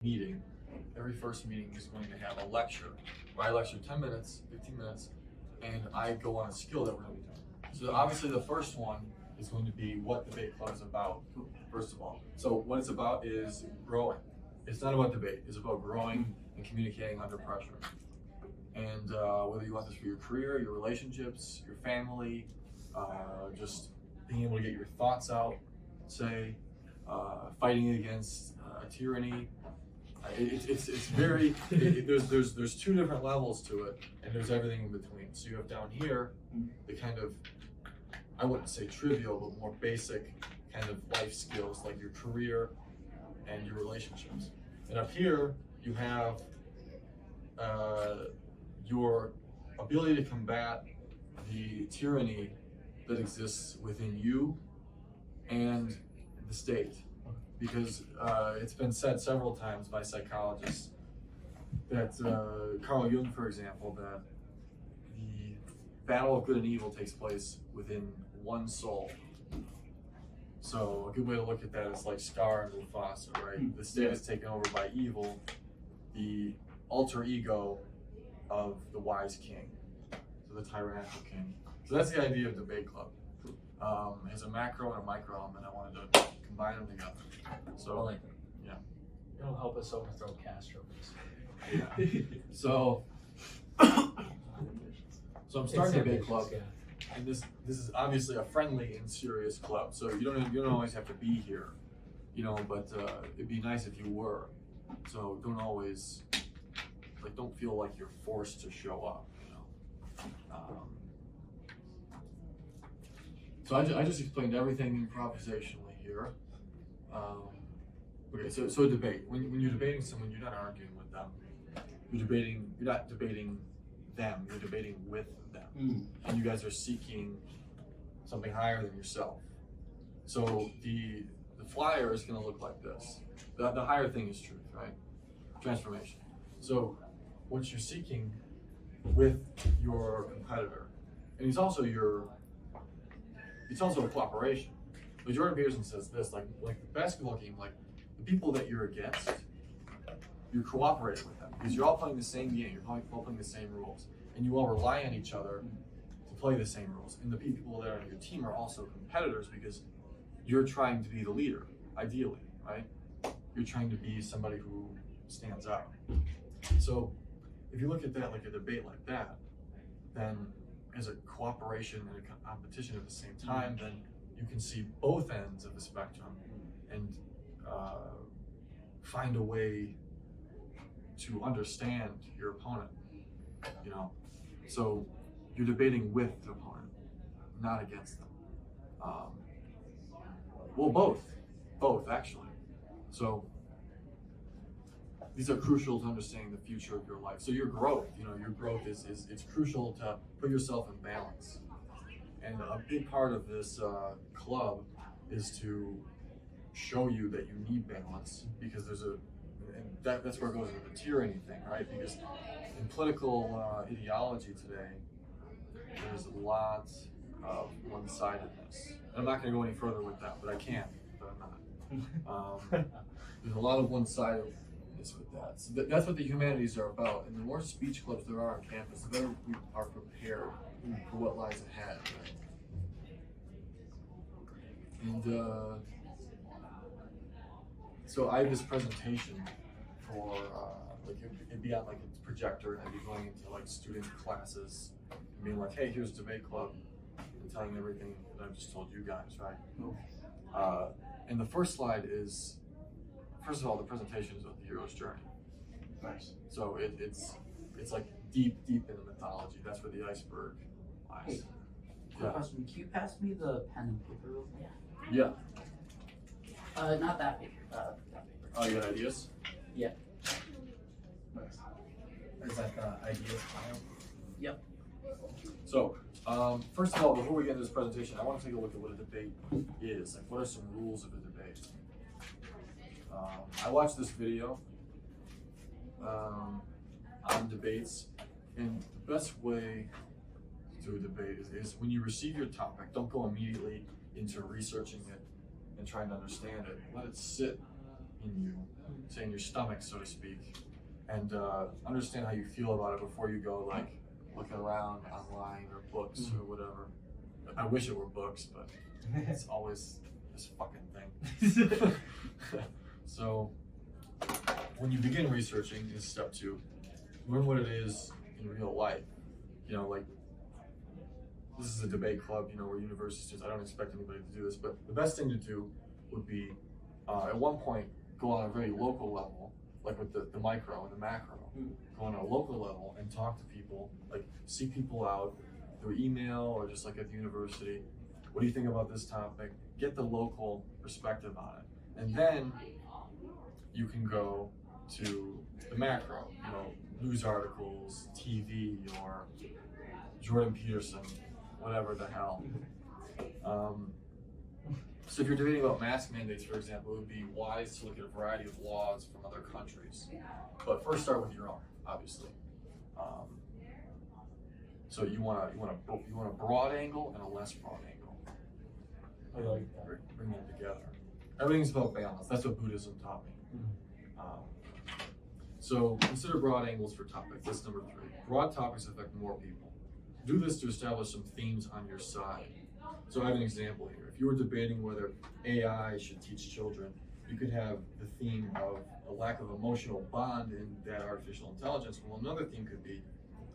meeting, every first meeting is going to have a lecture. Where I lecture 10 minutes, 15 minutes, and I go on a skill that we're going to be doing. So obviously the first one is going to be what debate club is about, first of all. So what it's about is growing. It's not about debate, it's about growing and communicating under pressure. And whether you want this for your career, your relationships, your family, just being able to get your thoughts out, say, fighting against tyranny. It's very, there's two different levels to it, and there's everything in between. So you have down here the kind of, I wouldn't say trivial, but more basic kind of life skills like your career and your relationships. And up here you have your ability to combat the tyranny that exists within you and the state. Because it's been said several times by psychologists that Carl Jung, for example, that the battle of good and evil takes place within one soul. So a good way to look at that is like Scar and Mufasa, right? The state is taken over by evil, the alter ego of the wise king, so the tyrannical king. So that's the idea of debate club. It has a macro and a micro element. I wanted to combine them together. So, yeah. It'll help us overthrow Castro. Yeah. So I'm starting a debate club, and this is obviously a friendly and serious club. So you don't always have to be here, but it'd be nice if you were. So don't feel like you're forced to show up. So I just explained everything improvisationally here. Okay, so debate. When you're debating someone, you're not arguing with them. You're not debating them. You're debating with them, and you guys are seeking something higher than yourself. So the flyer is going to look like this. The higher thing is truth, right? Transformation. So what you're seeking with your competitor, and it's also a cooperation. But Jordan Peterson says this, like the basketball game, like the people that you're against, you're cooperating with them because you're all playing the same game, you're all playing the same rules, and you all rely on each other to play the same rules. And the people that are on your team are also competitors because you're trying to be the leader, ideally, right? You're trying to be somebody who stands out. So if you look at that like a debate like that, then as a cooperation and a competition at the same time, then you can see both ends of the spectrum and find a way to understand your opponent, So you're debating with the opponent, not against them. Well, both actually. So these are crucial to understanding the future of your life. So your growth, your growth is it's crucial to put yourself in balance. And a big part of this club is to show you that you need balance because that's where it goes into the tyranny thing, right? Because in political ideology today, there's lots of one-sidedness. And I'm not going to go any further with that, but I can, but I'm not. There's a lot of one-sidedness with that. So that's what the humanities are about. And the more speech clubs there are on campus, the better we are prepared for what lies ahead. And so I have this presentation for it'd be on like a projector, and I'd be going into like student classes and being like, hey, here's debate club, and telling everything that I've just told you guys, right? And the first slide is, first of all, the presentation is of the hero's journey. Nice. So it's like deep in the mythology. That's where the iceberg lies. Hey, quick question. Can you pass me the pen and paper real quick? Yeah. Not that paper. That paper. Oh, you got ideas? Yeah. Nice. Is that the ideas file? Yep. So, first of all, before we get into this presentation, I want to take a look at what a debate is. Like, what are some rules of a debate? I watched this video on debates, and the best way to a debate is when you receive your topic, don't go immediately into researching it and trying to understand it. Let it sit in you say in your stomach, so to speak, and understand how you feel about it before you go like looking around online or books or whatever. I wish it were books, but it's always this fucking thing. So when you begin researching is step 2. Learn what it is in real life. You know, like this is a debate club, you know, where university students, I don't expect anybody to do this, but the best thing to do would be at one point go on a very local level, like with the micro and the macro, go on a local level and talk to people, like seek people out through email or just like at the university. What do you think about this topic? Get the local perspective on it. And then you can go to the macro, you know, news articles, TV, or Jordan Peterson, whatever the hell. So if you're debating about mask mandates, for example, it would be wise to look at a variety of laws from other countries. But first start with your own, obviously. So you want a broad angle and a less broad angle. I like that. Bring them together. Everything's about balance. That's what Buddhism taught me. So consider broad angles for topics. That's number 3. Broad topics affect more people. Do this to establish some themes on your side. So I have an example here. If you were debating whether AI should teach children, you could have the theme of a lack of emotional bond in that artificial intelligence. Well, another theme could be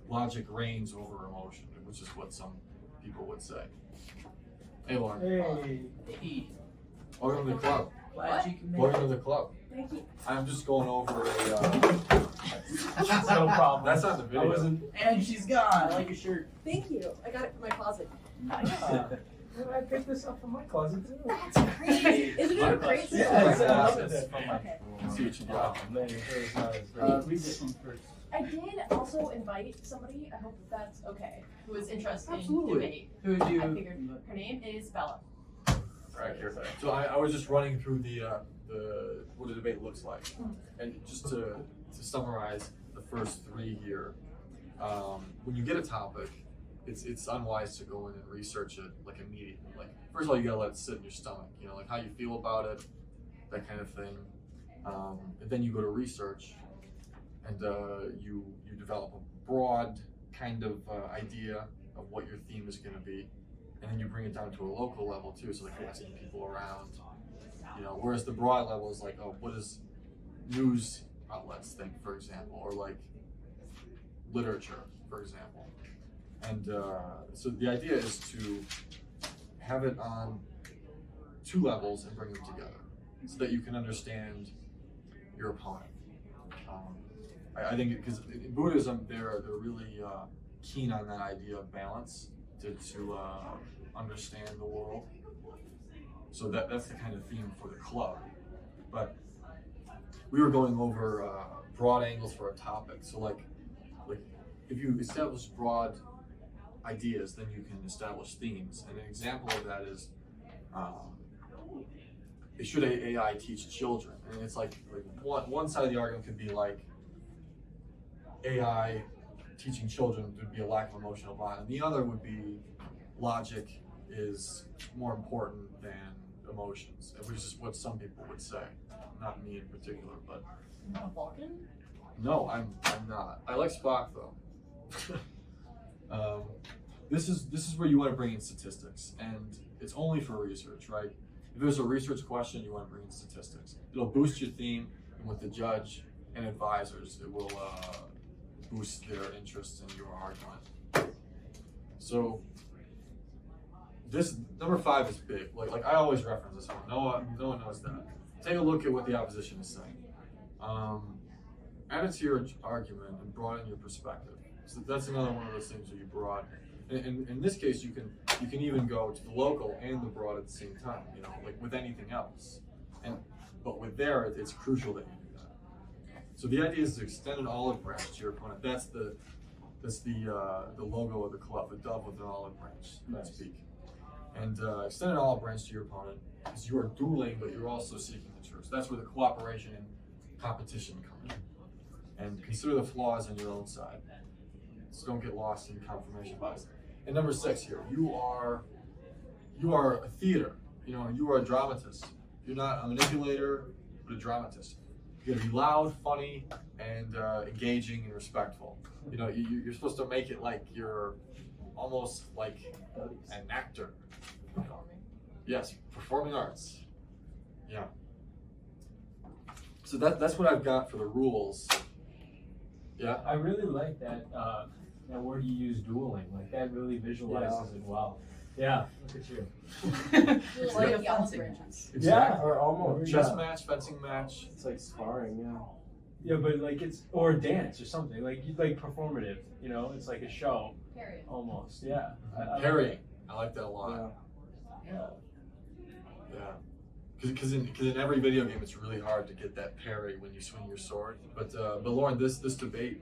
logic reigns over emotion, which is what some people would say. Hey, Lauren. Hey. Welcome to the club. Glad you can make Welcome it. to the club. Thank you. I'm just going over a. No problem. That's not the video. I wasn't. And she's gone. I like your shirt. Thank you. I got it from my closet. I picked this up from my closet too. That's crazy. Isn't it great? Yeah, my I love glasses. it from my Okay. Let's see what you got. Man, hers not as Read great. this one first. I did also invite somebody, I hope that's okay, who is interested in Absolutely. debate. Who would you? I figured her name is Bella. Right here. So I was just running through the what a debate looks like, and just to summarize the first 3 here. When you get a topic, it's unwise to go in and research it like immediately. Like first of all, you gotta let it sit in your stomach. You know, like how you feel about it, that kind of thing. And then you go to research, and you develop a broad kind of idea of what your theme is going to be, and then you bring it down to a local level too. So like asking people around, you know. Whereas the broad level is like, oh, what does news outlets think, for example, or like literature, for example. And so the idea is to have it on 2 levels and bring them together so that you can understand your opponent. I think because in Buddhism, they're really keen on that idea of balance to understand the world. So that's the kind of theme for the club. But we were going over broad angles for a topic. So like if you establish broad ideas, then you can establish themes. And an example of that is, should AI teach children? And it's like one side of the argument could be like, AI teaching children would be a lack of emotional bond, and the other would be logic is more important than emotions, which is what some people would say. Not me in particular, but Not a Vulcan? no, I'm not. I like Spock though. This is where you want to bring in statistics, and it's only for research, right? If there's a research question, you want to bring in statistics. It'll boost your theme, and with the judge and advisors, it will boost their interest in your argument. So this number 5 is big. Like I always reference this one. No one knows that. Take a look at what the opposition is saying. Add it to your argument and broaden your perspective. So that's another one of those things where you broaden. And in this case, you can even go to the local and the broad at the same time. You know, like with anything else. But with there, it's crucial that you do that. So the idea is to extend an olive branch to your opponent. That's the logo of the club, a dove with an olive branch, so to speak. And extend an olive branch to your opponent because you are dueling, but you're also seeking the truth. So that's where the cooperation and competition come in. And consider the flaws on your own side. So don't get lost in confirmation bias. And number 6 here, you are a theater. You know, you are a dramatist. You're not a manipulator, but a dramatist. You gotta be loud, funny, and engaging and respectful. You know, you're supposed to make it like you're almost like an actor. Performing. Yes, performing arts. Yeah. So that's what I've got for the rules. Yeah. I really like that that word you use, dueling. Like that really visualizes it well. Yeah, look at you. It's like a the olive fencing branches. Yeah. Or almost. Chess Yeah. match, fencing match. It's like sparring, yeah. Yeah, but like it's or dance or something like performative. You know, it's like a show Period. almost. Yeah. I like Parrying. I like that a lot. Yeah. that. Yeah. Yeah. Because in every video game, it's really hard to get that parry when you swing your sword. But Lauren, this debate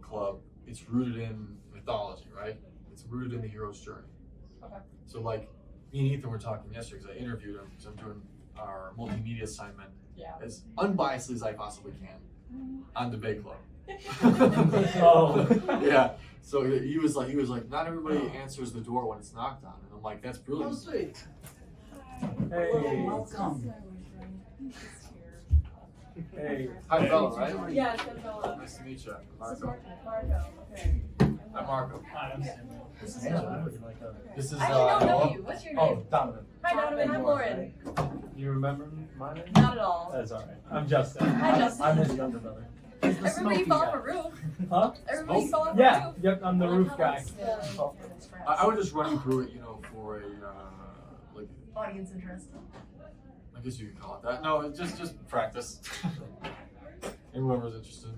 club, it's rooted in mythology, right? It's rooted in the hero's journey. Okay. So like, me and Ethan were talking yesterday because I interviewed him because I'm doing our multimedia assignment Yeah. as unbiasedly as I possibly can on debate club. Oh. Yeah. So he was like, not everybody answers the door when it's knocked on, and I'm like, that's brilliant. Oh, sweet. Hey. Welcome. Hey. Hi, Bella, right? Yeah, it's Bella. Nice to meet you. This is Marco. Marco. Okay. I'm Marco. Hi, I'm Samuel. This is Angela, Bella. would you like a- This is I don't know Noah. you. What's your Oh, name? Donovan. Hi, Donovan. I'm Lauren. You remember my name? Not at all. That's all right. I'm Justin. Hi, Justin. I'm his younger brother. He's the Everybody smoky fall guy. off a roof. Huh? Everybody fall off a Yeah. roof. Yep. I'm the roof guy. I would just run you through it, you know, for a like, Audience interest. I guess you could call it that. No, it's just practice. And whoever's interested.